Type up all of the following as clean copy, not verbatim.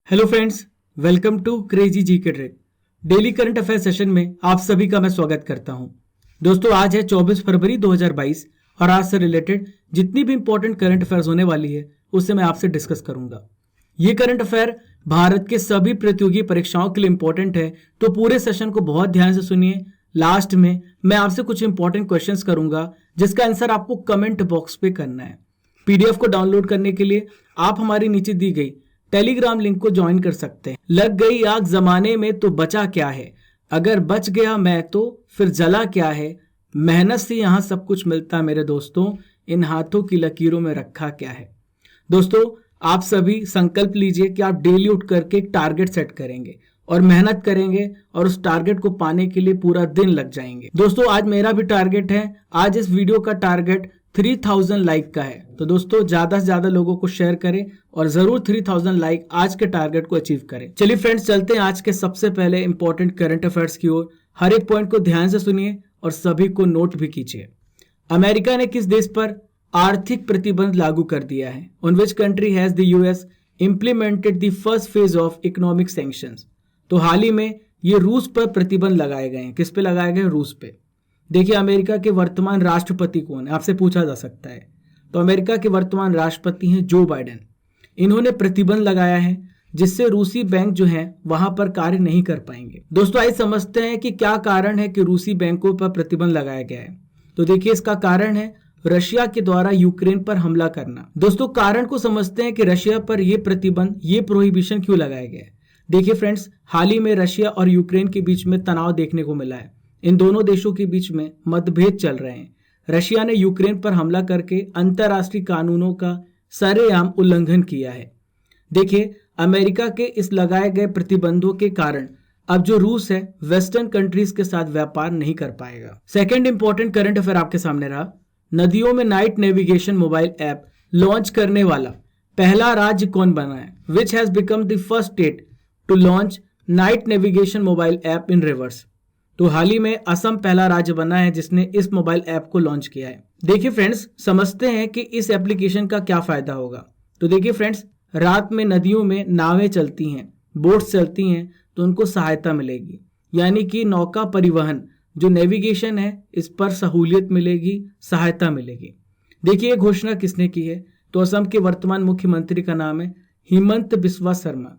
Hello friends, welcome to crazy GK trade. Daily current affair session में आप सभी का मैं स्वागत करता हूं। दोस्तों, आज है 24 फरवरी 2022 और आज से रिलेटेड जितनी भी इंपॉर्टेंट करंट अफेयर्स होने वाली है उससे मैं आपसे डिस्कस करूंगा। ये करंट अफेयर भारत के सभी प्रतियोगी परीक्षाओं के लिए इंपॉर्टेंट है, तो पूरे सेशन को बहुत ध्यान से सुनिए। लास्ट में मैं आपसे कुछ इंपॉर्टेंट क्वेश्चंस करूंगा जिसका आंसर आपको कमेंट बॉक्स पे करना है। पीडीएफ को डाउनलोड करने के लिए आप हमारी नीचे दी गई टेलीग्राम लिंक को ज्वाइन कर सकते हैं। लग गई आग जमाने में तो बचा क्या है, अगर बच गया मैं तो फिर जला क्या है, मेहनत से यहां सब कुछ मिलता मेरे दोस्तों, इन हाथों की लकीरों में रखा क्या है। दोस्तों, आप सभी संकल्प लीजिए कि आप डेली उठ करके एक टारगेट सेट करेंगे और मेहनत करेंगे और उस टारगेट को पाने के लिए पूरा दिन लग जाएंगे। दोस्तों, आज मेरा भी टारगेट है। आज इस वीडियो का टारगेट 3000 लाइक का है, तो दोस्तों ज्यादा से ज्यादा लोगों को शेयर करें और जरूर 3000 लाइक आज के टारगेट को अचीव करें। चलिए फ्रेंड्स, चलते हैं आज के सबसे पहले इंपॉर्टेंट करंट अफेयर्स की ओर। हर एक पॉइंट को ध्यान से सुनिए और सभी को नोट भी कीजिए। अमेरिका ने किस देश पर आर्थिक प्रतिबंध लागू कर दिया है? On which country has the US implemented the first phase of economic sanctions? तो हाल ही में ये रूस पर प्रतिबंध लगाए गए हैं। किस पे लगाए गए? रूस पे। देखिए, अमेरिका के वर्तमान राष्ट्रपति कौन है, आपसे पूछा जा सकता है। तो अमेरिका के वर्तमान राष्ट्रपति हैं जो बाइडेन। इन्होंने प्रतिबंध लगाया है जिससे रूसी बैंक जो है वहां पर कार्य नहीं कर पाएंगे। दोस्तों, आइए समझते हैं कि क्या कारण है कि रूसी बैंकों पर प्रतिबंध लगाया गया है। तो देखिए, इसका कारण है रशिया के द्वारा यूक्रेन पर हमला करना। दोस्तों, कारण को समझते हैं कि रशिया पर यह प्रतिबंध, ये प्रोहिबिशन क्यों लगाया गया है। देखिए फ्रेंड्स, हाल ही में रशिया और यूक्रेन के बीच में तनाव देखने को मिला है। इन दोनों देशों के बीच में मतभेद चल रहे हैं। रशिया ने यूक्रेन पर हमला करके अंतर्राष्ट्रीय कानूनों का सरेआम उल्लंघन किया है। देखिए, अमेरिका के इस लगाए गए प्रतिबंधों के कारण अब जो रूस है वेस्टर्न कंट्रीज के साथ व्यापार नहीं कर पाएगा। सेकंड इंपॉर्टेंट करंट अफेयर आपके सामने रहा। नदियों में night navigation mobile app launch करने वाला पहला राज्य कौन बना है? Which has become the first state to launch night navigation mobile app in rivers? तो हाल ही में असम पहला राज्य बना है जिसने इस मोबाइल ऐप को लॉन्च किया है। देखिए फ्रेंड्स, समझते हैं कि इस एप्लीकेशन का क्या फायदा होगा। तो देखिए फ्रेंड्स, रात में नदियों में नावें चलती हैं, बोट्स चलती हैं, तो उनको सहायता मिलेगी, यानी कि नौका परिवहन जो नेविगेशन है इस पर सहूलियत मिलेगी, सहायता मिलेगी। देखिए, ये घोषणा किसने की है? तो असम के वर्तमान मुख्यमंत्री का नाम है हिमंत बिस्वा शर्मा।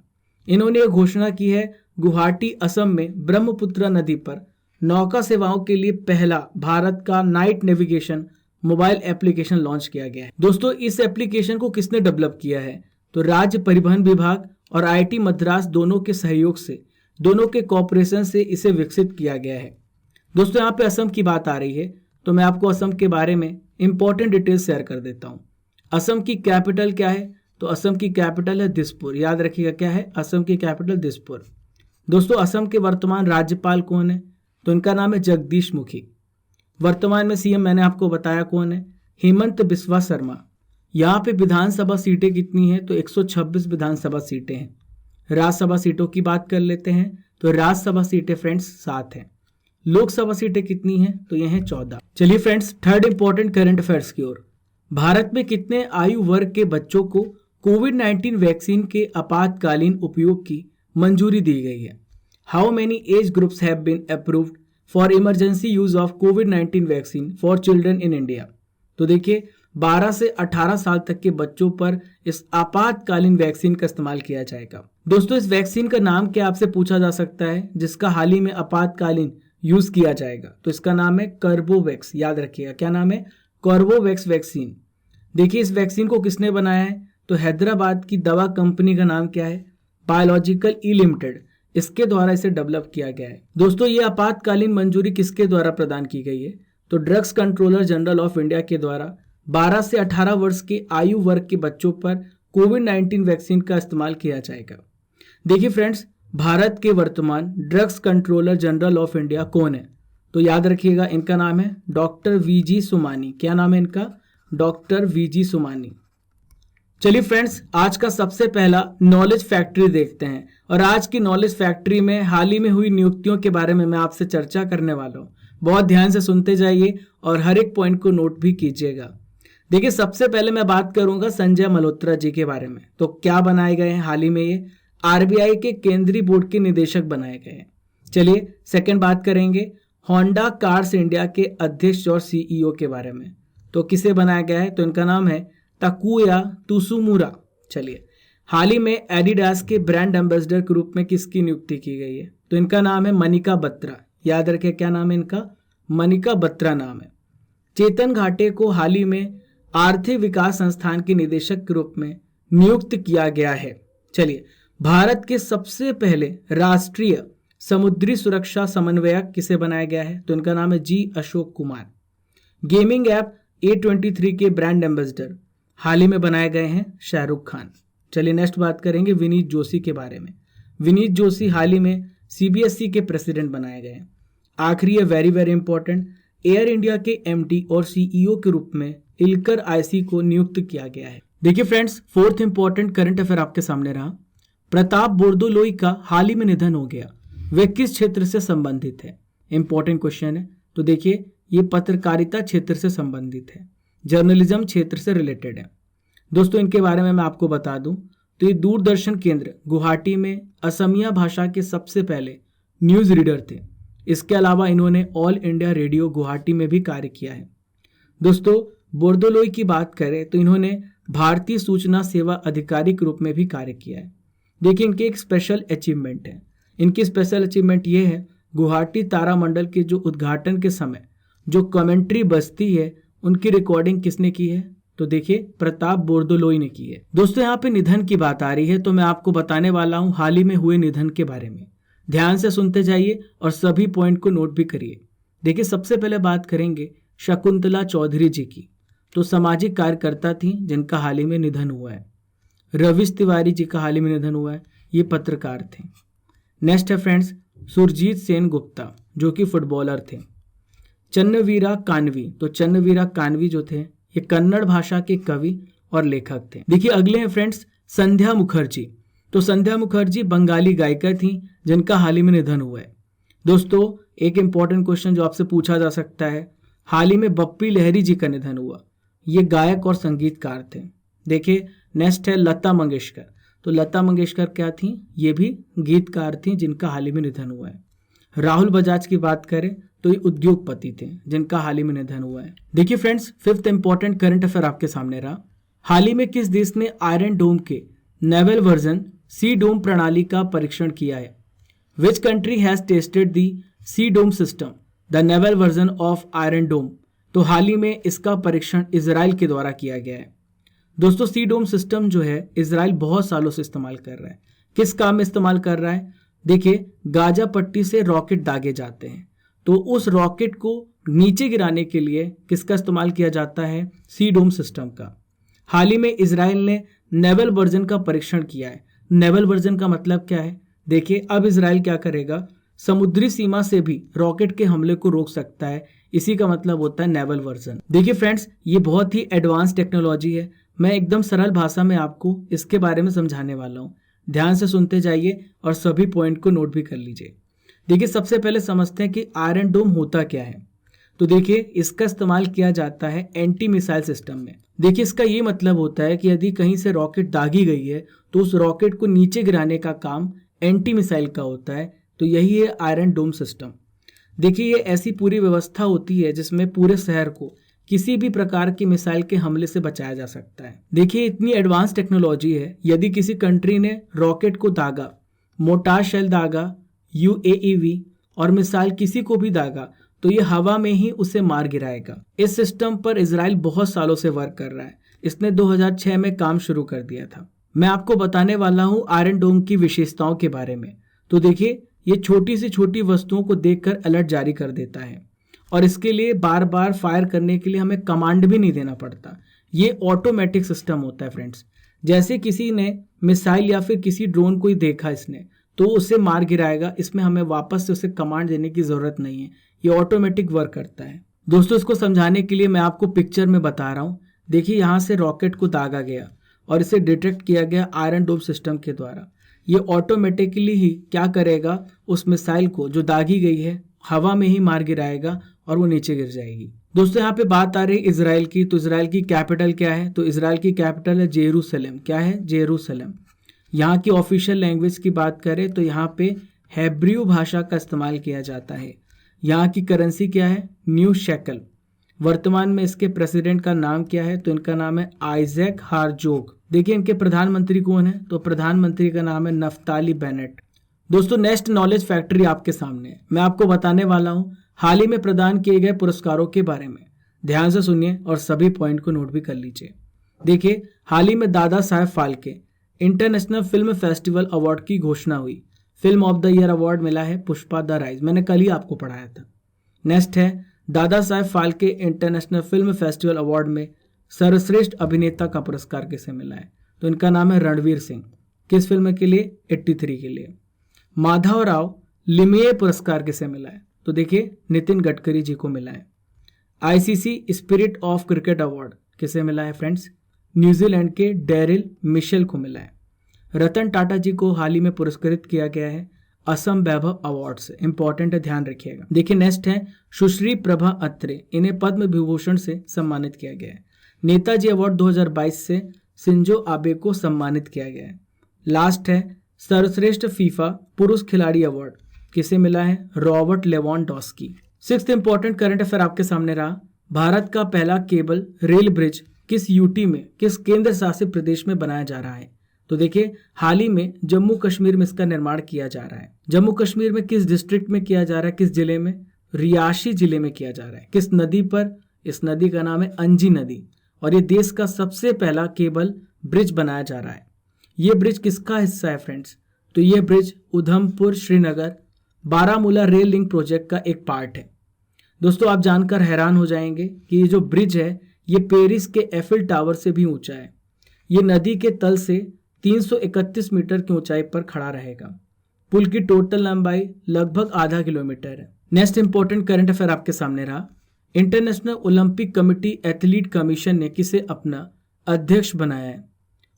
इन्होंने ये घोषणा की है गुवाहाटी असम में ब्रह्मपुत्र नदी पर नौका सेवाओं के लिए पहला भारत का night navigation mobile application launch किया गया है। दोस्तों, इस एप्लीकेशन को किसने डेवलप किया है? तो राज्य परिवहन विभाग और आईआईटी मद्रास दोनों के सहयोग से, दोनों के कॉपरेशन से इसे विकसित किया गया है। दोस्तों, यहाँ पे असम की बात आ रही है तो मैं आपको असम के बारे में इंपॉर्टेंट डिटेल्स शेयर कर देता हूँ। असम की कैपिटल क्या है? तो असम की कैपिटल है दिसपुर। याद रखिएगा, क्या है? असम की कैपिटल दिसपुर। दोस्तों, असम के वर्तमान राज्यपाल कौन है? तो इनका नाम है जगदीश मुखी। वर्तमान में सीएम मैंने आपको बताया कौन है? हेमंत बिस्वा शर्मा। यहाँ पे विधानसभा सीटें कितनी हैं? तो 126 विधानसभा सीटें हैं। राज्यसभा सीटों की बात कर लेते हैं तो राज्यसभा सीटें फ्रेंड्स 7 हैं। लोकसभा सीटें कितनी हैं? तो ये हैं 14। चलिए friends, third important current affairs की ओर। भारत में कितने आयु वर्ग के बच्चों को कोविड-19 वैक्सीन के आपातकालीन उपयोग की मंजूरी दी गई है? How many age groups have been approved for emergency use of कोविड-19 vaccine for children in India? तो देखिए, 12 से 18 साल तक के बच्चों पर इस आपातकालीन वैक्सीन का इस्तेमाल किया जाएगा। दोस्तों, इस वैक्सीन का नाम क्या आपसे पूछा जा सकता है जिसका हाल ही में आपातकालीन यूज किया जाएगा? तो इसका नाम है कार्बोवैक्स। याद रखिएगा, क्या नाम है? कार्बोवैक्स वैक्सीन। देखिए, इस वैक्सीन को किसने बनाया है? तो हैदराबाद की दवा कंपनी का नाम क्या है? बायोलॉजिकल ई लिमिटेड। इसके द्वारा इसे डेवलप किया गया है। दोस्तों, ये आपातकालीन मंजूरी किसके द्वारा प्रदान की गई है? तो drugs controller general of India के द्वारा 12 से 18 वर्ष के आयु वर्ग के बच्चों पर कोविड-19 वैक्सीन का इस्तेमाल किया जाएगा। देखिए फ्रेंड्स, भारत के वर्तमान drugs controller general of India कौन है? तो याद रखिएगा, इनका नाम है डॉक्टर वीजी सुमानी। क्या नाम है इनका? Doctor V G Sumani. चलिए फ्रेंड्स, आज का सबसे पहला नॉलेज फैक्ट्री देखते हैं और आज की नॉलेज फैक्ट्री में हाल ही में हुई नियुक्तियों के बारे में मैं आपसे चर्चा करने वाला हूँ। बहुत ध्यान से सुनते जाइए और हर एक पॉइंट को नोट भी कीजिएगा। देखिए, सबसे पहले मैं बात करूंगा संजय मल्होत्रा जी के बारे में। तो क्या बनाए गए हैं हाल ही में? ये आरबीआई के केंद्रीय बोर्ड के निदेशक बनाए गए हैं। चलिए सेकंड बात करेंगे होंडा कार्स इंडिया के अध्यक्ष और सीईओ के बारे में। तो किसे बनाया गया है? तो इनका नाम है तकुया त्सुमुरा। चलिए, हाल ही में एडिडास के ब्रांड एम्बेसडर के रूप में किसकी नियुक्ति की गई है? तो इनका नाम है मनिका बत्रा। याद रखें, क्या नाम है इनका? मनिका बत्रा नाम है। चेतन घाटे को हाल ही में आर्थिक विकास संस्थान के निदेशक के रूप में नियुक्त किया गया है। चलिए, भारत के सबसे पहले राष्ट्रीय समुद्री सुरक्षा समन्वयक किसे बनाया गया है? तो इनका नाम है जी Ashok Kumar. Gaming app A23 के ब्रांड एम्बेसडर हाल ही में बनाए गए हैं शाहरुख खान। चलिए नेक्स्ट बात करेंगे विनीत जोशी के बारे में। विनीत जोशी हाल ही में CBSE के प्रेसिडेंट बनाए गए हैं। आखिरी है very very important, air India के MD और CEO के रूप में इल्कर IC को नियुक्त किया गया है। देखिए friends, fourth important current affair आपके सामने रहा। प्रताप बोरदोलोई का हाल ही में निधन हो गया। वे किस क्षेत्र से संबंधित है? इंपॉर्टेंट क्वेश्चन है। तो देखिए, ये पत्रकारिता क्षेत्र से संबंधित है, जर्नलिज्म क्षेत्र से रिलेटेड है। दोस्तों, इनके बारे में मैं आपको बता दूं तो ये दूरदर्शन केंद्र गुवाहाटी में असमिया भाषा के सबसे पहले न्यूज रीडर थे। इसके अलावा इन्होंने ऑल इंडिया रेडियो गुवाहाटी में भी कार्य किया है। दोस्तों, बोरदोलोई की बात करें तो इन्होंने भारतीय सूचना सेवा अधिकारी के रूप में भी कार्य किया है। देखिए, इनकी एक स्पेशल अचीवमेंट है। इनकी स्पेशल अचीवमेंट ये है, गुवाहाटी तारामंडल के जो उद्घाटन के समय जो कमेंट्री बजती है उनकी रिकॉर्डिंग किसने की है? तो देखिए, प्रताप बोरदोलोई ने की है। दोस्तों, यहाँ पे निधन की बात आ रही है तो मैं आपको बताने वाला हूँ हाल ही में हुए निधन के बारे में। ध्यान से सुनते जाइए और सभी पॉइंट को नोट भी करिए। देखिए, सबसे पहले बात करेंगे शकुंतला चौधरी जी की। तो सामाजिक कार्यकर्ता थी जिनका हाल ही में निधन हुआ है। रविश तिवारी जी का हाल ही में निधन हुआ है, ये पत्रकार थे। नेक्स्ट है फ्रेंड्स, सुरजीत सेन गुप्ता जो कि फुटबॉलर थे। चन्नवीरा कानवी, तो चन्नवीरा कानवी जो थे ये कन्नड़ भाषा के कवि और लेखक थे। देखिए, अगले हैं फ्रेंड्स संध्या मुखर्जी। तो संध्या मुखर्जी बंगाली गायिका थी जिनका हाल ही में निधन हुआ है। दोस्तों, एक इंपॉर्टेंट क्वेश्चन जो आपसे पूछा जा सकता है, हाल ही में बप्पी लहरी जी का निधन हुआ। ये गायक और संगीतकार थे। देखिए, नेक्स्ट है लता मंगेशकर। तो लता मंगेशकर क्या थी? ये भी गीतकार थी जिनका हाल ही में निधन हुआ है। राहुल बजाज की बात करें तो ये उद्योगपति थे जिनका हाल ही में निधन हुआ है। देखिए friends, fifth important current affair आपके सामने रहा। हाल ही में किस देश ने आयरन डोम के नेवल वर्जन सी डोम प्रणाली का परीक्षण किया है? Which country has tested the C dome system, the naval version of Iron Dome? तो हाल ही में इसका परीक्षण इजराइल के द्वारा किया गया है। दोस्तों, सी डोम सिस्टम जो है इजराइल बहुत सालों से इस्तेमाल कर रहा है। किस काम में इस्तेमाल कर रहा है? देखिए, गाजा पट्टी से रॉकेट दागे जाते हैं तो उस रॉकेट को नीचे गिराने के लिए किसका इस्तेमाल किया जाता है? सी डोम सिस्टम का। हाल ही में इजराइल ने नेवल वर्जन का परीक्षण किया है। नेवल वर्जन का मतलब क्या है? देखिए, अब इजराइल क्या करेगा, समुद्री सीमा से भी रॉकेट के हमले को रोक सकता है। इसी का मतलब होता है नेवल वर्जन। देखिए फ्रेंड्स, ये बहुत ही एडवांस टेक्नोलॉजी है। मैं एकदम सरल भाषा में आपको इसके बारे में समझाने वाला हूँ। ध्यान से सुनते जाइए और सभी पॉइंट को नोट भी कर लीजिए। देखिए, सबसे पहले समझते हैं कि आयरन डोम होता क्या है। तो देखिए, इसका इस्तेमाल किया जाता है एंटी मिसाइल सिस्टम में। देखिए, इसका ये मतलब होता है कि यदि कहीं से रॉकेट दागी गई है तो उस रॉकेट को नीचे गिराने का काम एंटी मिसाइल का होता है। तो यही है आयरन डोम सिस्टम। देखिए, ये ऐसी पूरी व्यवस्था होती है जिसमें पूरे शहर को किसी भी प्रकार की मिसाइल के हमले से बचाया जा सकता है। देखिए, इतनी एडवांस टेक्नोलॉजी है, यदि किसी कंट्री ने रॉकेट को दागा, मोर्टार शेल दागा, UAV और मिसाइल किसी को भी दागा, तो ये हवा में ही उसे मार गिराएगा। इस सिस्टम पर इजराइल बहुत सालों से वर्क कर रहा है। इसने 2006 में काम शुरू कर दिया था। मैं आपको बताने वाला हूँ आयरन डोम की विशेषताओं के बारे में। तो देखिए, ये छोटी से छोटी वस्तुओं को देखकर अलर्ट जारी कर देता है और इसके लिए बार बार फायर करने के लिए हमें कमांड भी नहीं देना पड़ता। ये ऑटोमेटिक सिस्टम होता है फ्रेंड्स। जैसे किसी ने मिसाइल या फिर किसी ड्रोन को ही देखा इसने, तो उसे मार गिराएगा। इसमें हमें वापस से उसे कमांड देने की जरूरत नहीं है, ये ऑटोमेटिक वर्क करता है। दोस्तों, इसको समझाने के लिए मैं आपको पिक्चर में बता रहा हूँ। देखिए, यहाँ से रॉकेट को दागा गया और इसे डिटेक्ट किया गया आयरन डोम सिस्टम के द्वारा। ये ऑटोमेटिकली ही क्या करेगा, उस मिसाइल को जो दागी गई है हवा में ही मार गिराएगा और वो नीचे गिर जाएगी। दोस्तों, यहाँ पे बात आ रही है इजराइल की। तो इजराइल की कैपिटल क्या है? तो इजराइल की कैपिटल है जेरूसलम। क्या है? जेरूसलम। यहाँ की ऑफिशियल लैंग्वेज की बात करें तो यहाँ पे हेब्रू भाषा का इस्तेमाल किया जाता है। यहाँ की करेंसी क्या है? New shackle. वर्तमान में इसके प्रेसिडेंट का नाम क्या है? तो इनका नाम है आइजैक हारजोग। देखिए इनके प्रधानमंत्री कौन है? तो प्रधानमंत्री का नाम है नफ्ताली बेनेट। दोस्तों नेक्स्ट नॉलेज फैक्ट्री आपके सामने है। मैं आपको बताने वाला हूँ हाल ही में प्रदान किए गए पुरस्कारों के बारे में। ध्यान से सुनिए और सभी पॉइंट को नोट भी कर लीजिए। देखिए हाल ही में Dada Saheb Phalke international film festival award की घोषणा हुई। Film of the year award मिला है पुष्पा द राइज। मैंने कल ही आपको पढ़ाया था। नेक्स्ट है Dada Saheb Phalke international film festival award में सर्वश्रेष्ठ अभिनेता का पुरस्कार किसे मिला है? तो इनका नाम है रणवीर सिंह। किस फिल्म के लिए? 83 के लिए। माधवराव लिमये पुरस्कार किसे मिला है? तो देखिए नितिन गडकरी जी को मिला है। ICC spirit of cricket award किसे मिला है फ्रेंड्स? न्यूजीलैंड के डेरिल मिशेल को मिला है। रतन टाटा जी को हाल ही में पुरस्कृत किया गया है असम वैभव अवार्ड से। इंपॉर्टेंट है, ध्यान रखिएगा। देखिए नेक्स्ट है सुश्री प्रभा अत्रे, इन्हें पद्म विभूषण से सम्मानित किया गया है। नेताजी अवार्ड 2022 से शिंजो आबे को सम्मानित किया गया है। लास्ट है सर्वश्रेष्ठ फीफा पुरुष खिलाड़ी अवार्ड किसे मिला है? Robert Lewandowski. Sixth important current affair आपके सामने रहा। भारत का पहला केबल रेल ब्रिज किस यूटी में, किस केंद्र शासित प्रदेश में बनाया जा रहा है? तो देखिए हाल ही में जम्मू कश्मीर में इसका निर्माण किया जा रहा है। जम्मू कश्मीर में किस डिस्ट्रिक्ट में किया जा रहा है? किस जिले में? रियासी जिले में किया जा रहा है। किस नदी पर? इस नदी का नाम है अंजी नदी। और ये देश का सबसे पहला केबल ब्रिज बनाया जा रहा है। ये ब्रिज किसका हिस्सा है फ्रेंड्स? तो ये bridge Udhampur Srinagar Baramulla rail link project का एक पार्ट है। दोस्तों आप जानकर हैरान हो जाएंगे कि ये जो ब्रिज है ये पेरिस के एफिल टावर से भी ऊंचा है। ये नदी के तल से 331 मीटर की ऊंचाई पर खड़ा रहेगा। पुल की टोटल लंबाई लगभग आधा किलोमीटर है। नेक्स्ट इंपॉर्टेंट करंट अफेयर आपके सामने रहा। International Olympic Committee athlete commission ने किसे अपना अध्यक्ष बनाया है?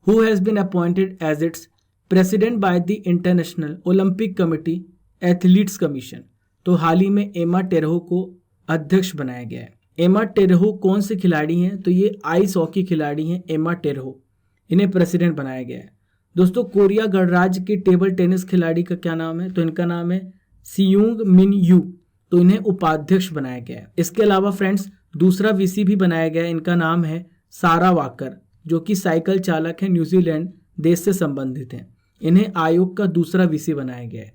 Who has been appointed as its president by the International Olympic Committee athletes commission? तो हाल ही में एमा टेरहो को अध्यक्ष बनाया गया है। एमा टेरहो कौन से खिलाड़ी हैं? तो ये आइस हॉकी खिलाड़ी हैं एमा टेरहो। इन्हें प्रेसिडेंट बनाया गया है। दोस्तों कोरिया गणराज्य के टेबल टेनिस खिलाड़ी का क्या नाम है? तो इनका नाम है सियुंग मिन यू। तो इन्हें उपाध्यक्ष बनाया गया है। इसके अलावा फ्रेंड्स दूसरा वीसी भी बनाया गया है। इनका नाम है सारा वाकर, जो कि साइकिल चालक है, न्यूजीलैंड देश से संबंधित हैं। इन्हें आयोग का दूसरा वीसी बनाया गया है।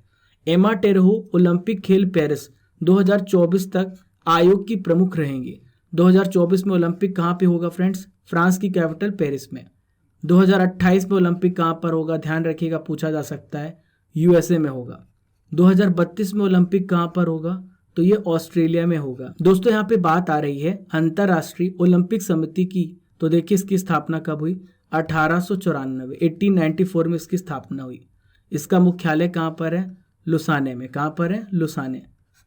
एमा टेरहो ओलंपिक खेल पेरिस 2024 तक आयोग की प्रमुख रहेंगी। 2024 में ओलंपिक कहाँ पे होगा फ्रेंड्स? फ्रांस की कैपिटल पेरिस में। 2028 में ओलंपिक कहाँ पर होगा? ध्यान रखिएगा, पूछा जा सकता है, यूएसए में होगा। 2032 में ओलंपिक कहाँ पर होगा? तो ये ऑस्ट्रेलिया में होगा। दोस्तों यहाँ पे बात आ रही है अंतर्राष्ट्रीय ओलंपिक समिति की। तो देखिए इसकी स्थापना कब हुई? 1894 में इसकी स्थापना हुई। इसका मुख्यालय कहाँ पर है? लुसाने में। कहाँ पर है? लुसाने।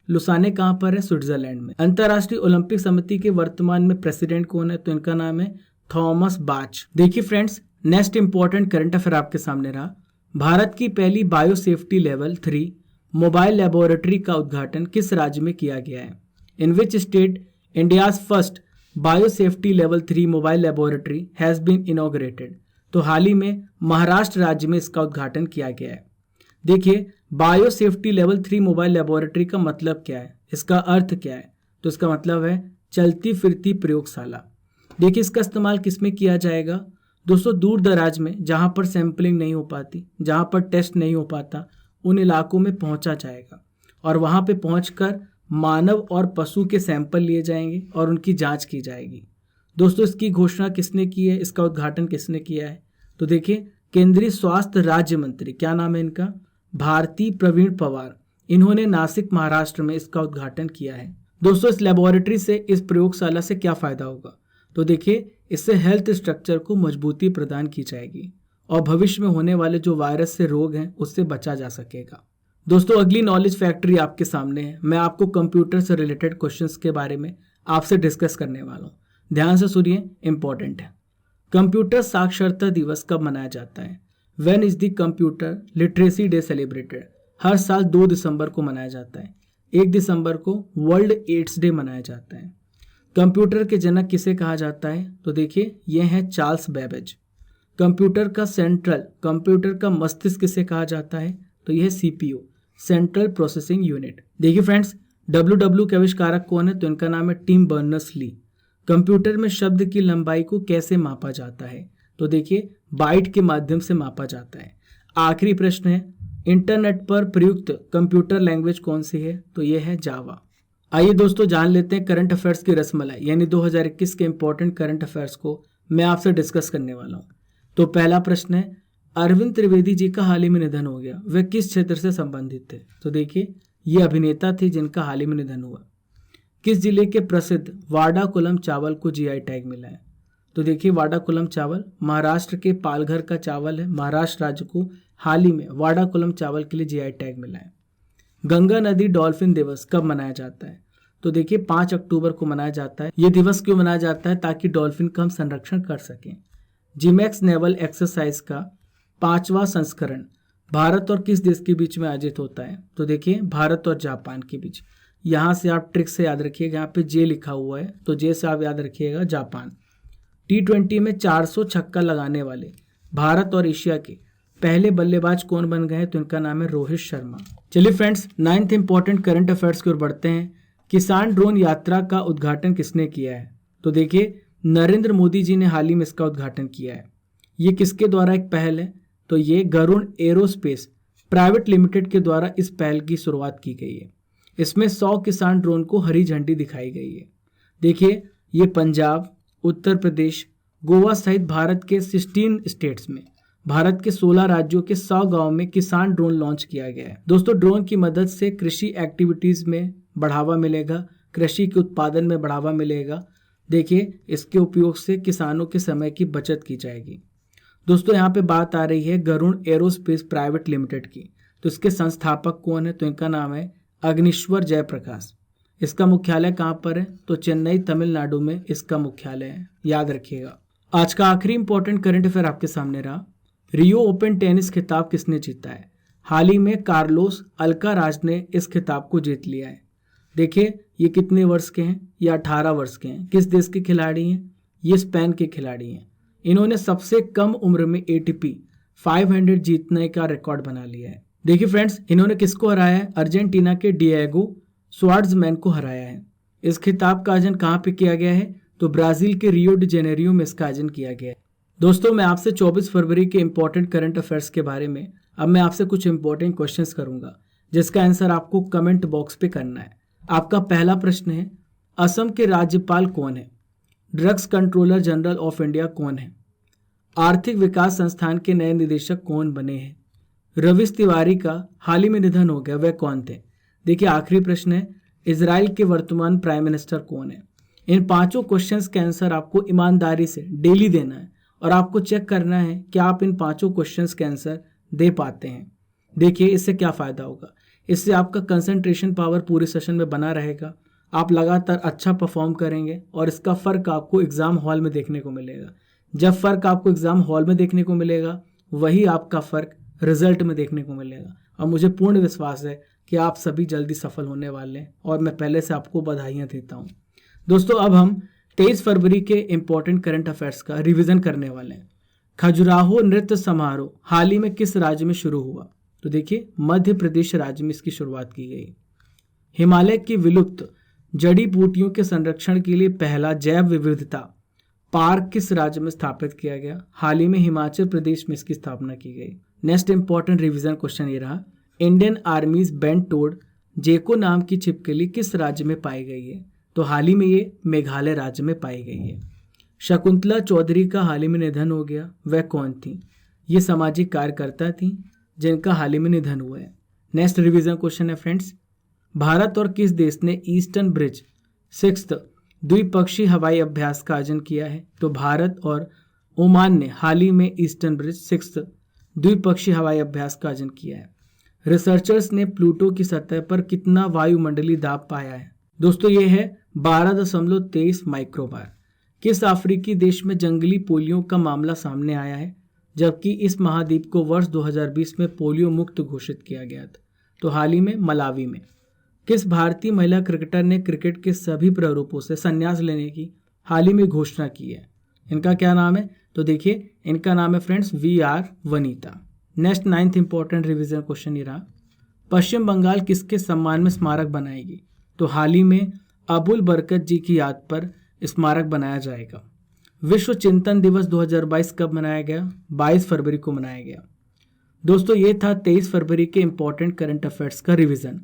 लुसाने कहाँ पर है? स्विट्जरलैंड में। अंतर्राष्ट्रीय ओलंपिक समिति के वर्तमान में प्रेसिडेंट कौन है? तो इनका नाम है थॉमस बाच। देखिए friends next important current affair आपके सामने रहा। भारत की पहली bio safety level 3 mobile laboratory का उद्घाटन किस राज्य में किया गया है? In which state India's first bio safety level 3 mobile laboratory has been inaugurated? तो हाल ही में महाराष्ट्र राज्य में इसका उद्घाटन किया गया है। देखिए bio safety level 3 mobile laboratory का मतलब क्या है? इसका अर्थ क्या है? तो इसका मतलब है चलती फिरती प्रयोगशाला। देखिए इसका इस्तेमाल किस में किया जाएगा? दोस्तों दूर दराज में जहां पर सैंपलिंग नहीं हो पाती, जहां पर टेस्ट नहीं हो पाता, उन इलाकों में पहुंचा जाएगा और वहां पे पहुंचकर मानव और पशु के सैंपल लिए जाएंगे और उनकी जांच की जाएगी। दोस्तों इसकी घोषणा किसने की है? इसका उद्घाटन किसने किया है? तो देखिए केंद्रीय स्वास्थ्य राज्य मंत्री, क्या नाम है इनका? भारती प्रवीण पवार। इन्होंने नासिक महाराष्ट्र में इसका उद्घाटन किया है। दोस्तों इस लेबोरेटरी से, इस प्रयोगशाला से क्या फायदा होगा? तो देखिए इससे हेल्थ स्ट्रक्चर को मजबूती प्रदान की जाएगी और भविष्य में होने वाले जो वायरस से रोग हैं उससे बचा जा सकेगा। दोस्तों अगली नॉलेज फैक्ट्री आपके सामने है। मैं आपको कंप्यूटर से रिलेटेड क्वेश्चंस के बारे में आपसे डिस्कस करने वाला हूँ। ध्यान से सुनिए, इंपॉर्टेंट है। कंप्यूटर साक्षरता दिवस कब मनाया जाता है? When is the computer literacy day celebrated? हर साल 2 दिसंबर को मनाया जाता है। 1 दिसंबर को वर्ल्ड एड्स डे मनाया जाता है। कंप्यूटर के जनक किसे कहा जाता है? तो देखिए ये हैं चार्ल्स बेबेज। कंप्यूटर का मस्तिष्क किसे कहा जाता है? तो यह CPU, सेंट्रल प्रोसेसिंग यूनिट। देखिए फ्रेंड्स, WW के आविष्कारक कौन है? तो इनका नाम है टिम बर्नर्स-ली। कंप्यूटर में शब्द की लंबाई को कैसे मापा जाता है? तो देखिए बाइट के माध्यम से मापा जाता है। आखिरी प्रश्न है, इंटरनेट पर प्रयुक्त कंप्यूटर लैंग्वेज कौन सी है? तो यह है जावा। आइए दोस्तों जान लेते हैं करंट अफेयर्स की रसमलाई, यानी 2021 के इंपॉर्टेंट करंट अफेयर्स को मैं आपसे डिस्कस करने वाला हूं। तो पहला प्रश्न है, अरविंद त्रिवेदी जी का हाल ही में निधन हो गया, वे किस क्षेत्र से संबंधित थे? तो देखिए ये अभिनेता थे जिनका हाल ही में निधन हुआ। किस जिले के प्रसिद्ध वाडाकुलम चावल को GI टैग मिला है? तो देखिए वाडाकुलम चावल महाराष्ट्र के पालघर का चावल है। महाराष्ट्र राज्य को हाल ही में वाडाकुलम चावल के लिए GI टैग मिला है। गंगा नदी डॉल्फिन दिवस कब मनाया जाता है? तो देखिए 5 अक्टूबर को मनाया जाता है। ये दिवस क्यों मनाया जाता है? ताकि डॉल्फिन का हम संरक्षण कर सकें। जिमैक्स नेवल एक्सरसाइज का 5वां संस्करण भारत और किस देश के बीच में आयोजित होता है? तो देखिए भारत और जापान के बीच। यहाँ से आप ट्रिक से याद रखिएगा, यहाँ पे जे लिखा हुआ है तो जे से आप याद रखिएगा जापान। T20 में 400 छक्का लगाने वाले भारत और एशिया के पहले बल्लेबाज कौन बन गए हैं? तो इनका नाम है रोहित शर्मा। चलिए friends, 9th important current affairs की ओर बढ़ते हैं। किसान ड्रोन यात्रा का उद्घाटन किसने किया है? तो देखिए नरेंद्र मोदी जी ने हाल ही में इसका उद्घाटन किया है। ये किसके द्वारा एक पहल है? तो ये गरुड़ एरोस्पेस प्राइवेट लिमिटेड के द्वारा इस पहल की शुरुआत की गई है। इसमें 100 किसान ड्रोन को हरी झंडी दिखाई गई है। देखिए ये पंजाब, उत्तर प्रदेश, गोवा सहित भारत के 16 स्टेट्स में, भारत के 16 राज्यों के 100 गांव में किसान ड्रोन लॉन्च किया गया है। दोस्तों ड्रोन की मदद से कृषि एक्टिविटीज में बढ़ावा मिलेगा, कृषि के उत्पादन में बढ़ावा मिलेगा। देखिए इसके उपयोग से किसानों के समय की बचत की जाएगी। दोस्तों यहाँ पे बात आ रही है गरुड़ एरोस्पेस प्राइवेट लिमिटेड की। तो इसके संस्थापक कौन है? तो इनका नाम है अग्निश्वर जयप्रकाश। इसका मुख्यालय कहाँ पर है? तो चेन्नई तमिलनाडु में इसका मुख्यालय है, याद रखिएगा। आज का आखिरी इंपॉर्टेंट करंट अफेयर आपके सामने रहा। रियो ओपन टेनिस खिताब किसने जीता है? हाल ही में कार्लोस अल्काराज ने इस खिताब को जीत लिया है। देखिए ये कितने वर्ष के हैं? ये 18 वर्ष के हैं। किस देश के खिलाड़ी हैं? ये स्पेन के खिलाड़ी हैं। इन्होंने सबसे कम उम्र में ATP 500 जीतने का रिकॉर्ड बना लिया है। देखिए फ्रेंड्स, इन्होंने किसको हराया है? अर्जेंटीना के डिएगो स्वार्ट्जमैन को हराया है। इस खिताब का आयोजन कहाँ पे किया गया है? तो ब्राजील के रियो डी जेनेरियो में इसका आयोजन किया गया है। दोस्तों मैं आपसे 24 फरवरी के इंपॉर्टेंट करंट अफेयर्स के बारे में अब मैं आपसे कुछ इंपॉर्टेंट क्वेश्चंस करूंगा, जिसका आंसर आपको कमेंट बॉक्स पे करना है। आपका पहला प्रश्न है, असम के राज्यपाल कौन है? Drugs controller general of India कौन है? आर्थिक विकास संस्थान के नए निदेशक कौन बने हैं? रवीश तिवारी का हाल ही में निधन हो गया, वह कौन थे? देखिए आखिरी प्रश्न है, इजराइल के वर्तमान प्राइम मिनिस्टर कौन है? इन 5 क्वेश्चंस के आंसर आपको ईमानदारी से डेली देना है और आपको चेक करना है कि आप इन 5 क्वेश्चंस के आंसर दे पाते हैं। देखिए इससे क्या फायदा होगा? इससे आपका कंसंट्रेशन पावर पूरे सेशन में बना रहेगा, आप लगातार अच्छा परफॉर्म करेंगे और इसका फर्क आपको एग्जाम हॉल में देखने को मिलेगा। जब फर्क आपको एग्जाम हॉल में देखने को मिलेगा, वही आपका फर्क रिजल्ट में देखने को मिलेगा। और मुझे पूर्ण विश्वास है कि आप सभी जल्दी सफल होने वाले हैं और मैं पहले से आपको बधाइयाँ देता हूँ। दोस्तों अब हम 23 फरवरी के इंपॉर्टेंट करंट अफेयर्स का रिवीजन करने वाले हैं। खजुराहो नृत्य समारोह हाल ही में किस राज्य में शुरू हुआ? तो देखिए मध्य प्रदेश राज्य में इसकी शुरुआत की गई। हिमालय की विलुप्त जड़ी बूटियों के संरक्षण के लिए पहला जैव विविधता पार्क किस राज्य में स्थापित किया गया? हाल ही में हिमाचल प्रदेश में इसकी स्थापना की गई। नेक्स्ट इंपॉर्टेंट रिवीजन क्वेश्चन ये रहा, इंडियन आर्मीज बेंट टोड जेको नाम की छिपकली किस राज्य में पाई गई है? तो हाल ही में ये मेघालय राज्य में पाई गई है। शकुंतला चौधरी का हाल ही में निधन हो गया, वह कौन थी? ये सामाजिक कार्यकर्ता थी जिनका हाल ही में निधन हुआ है। नेक्स्ट रिवीजन क्वेश्चन है फ्रेंड्स, भारत और किस देश ने ईस्टर्न ब्रिज 6th द्विपक्षीय हवाई अभ्यास का आयोजन किया है? तो भारत और ओमान ने हाल ही में ईस्टर्न ब्रिज 6th द्विपक्षीय हवाई अभ्यास का आयोजन किया है। रिसर्चर्स ने प्लूटो की सतह पर कितना वायुमंडलीय दाब पाया है? दोस्तों ये है 12.23 माइक्रोबार। किस अफ्रीकी देश में जंगली पोलियो का मामला सामने आया है, जबकि इस महाद्वीप को वर्ष 2020 में पोलियो मुक्त घोषित किया गया था? तो हाल ही में मलावी में। किस भारतीय महिला क्रिकेटर ने क्रिकेट के सभी प्रारूपों से संन्यास लेने की हाल ही में घोषणा की है? इनका क्या नाम है? तो देखिए इनका नाम है friends VR Vanita. Next 9th important revision question ये रहा, पश्चिम बंगाल किसके सम्मान में स्मारक बनाएगी? तो हाल ही में अबुल बरकत जी की याद पर स्मारक बनाया जाएगा। विश्व चिंतन दिवस 2022 कब मनाया गया? 22 फरवरी को मनाया गया। दोस्तों ये था 23 फरवरी के इंपॉर्टेंट करंट अफेयर्स का रिवीजन।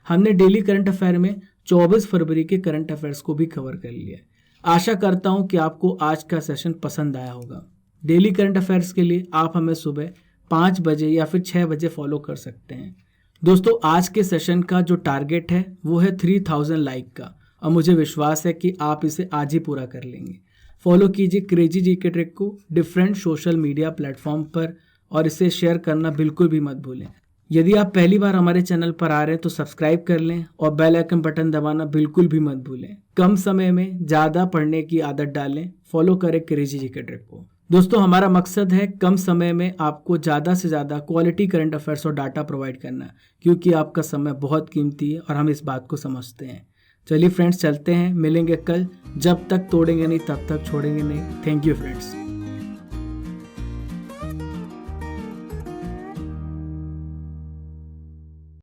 हमने डेली करंट अफेयर में 24 फरवरी के करंट अफेयर्स को भी कवर कर लिया। आशा करता हूं कि आपको आज का सेशन पसंद आया होगा। डेली करंट अफेयर्स के लिए आप हमें सुबह 5 बजे या फिर 6 बजे फॉलो कर सकते हैं। दोस्तों आज के सेशन का जो टारगेट है वो है 3000 लाइक का, और मुझे विश्वास है कि आप इसे आज ही पूरा कर लेंगे। फॉलो कीजिए क्रेजी जीके ट्रिक को डिफरेंट सोशल मीडिया प्लेटफॉर्म पर, और इसे शेयर करना बिल्कुल भी मत भूलें। यदि आप पहली बार हमारे चैनल पर आ रहे हैं तो सब्सक्राइब कर लें और बेल आइकन बटन दबाना बिल्कुल भी मत भूलें। कम समय में ज़्यादा पढ़ने की आदत डालें। फॉलो करें क्रेजी जीके ट्रिक को। दोस्तों हमारा मकसद है कम समय में आपको ज़्यादा से ज़्यादा क्वालिटी करंट अफेयर्स और डाटा प्रोवाइड करना, क्योंकि आपका समय बहुत कीमती है और हम इस बात को समझते हैं। चलिए फ्रेंड्स चलते हैं, मिलेंगे कल। जब तक तोड़ेंगे नहीं तब तक छोड़ेंगे नहीं। Thank you friends.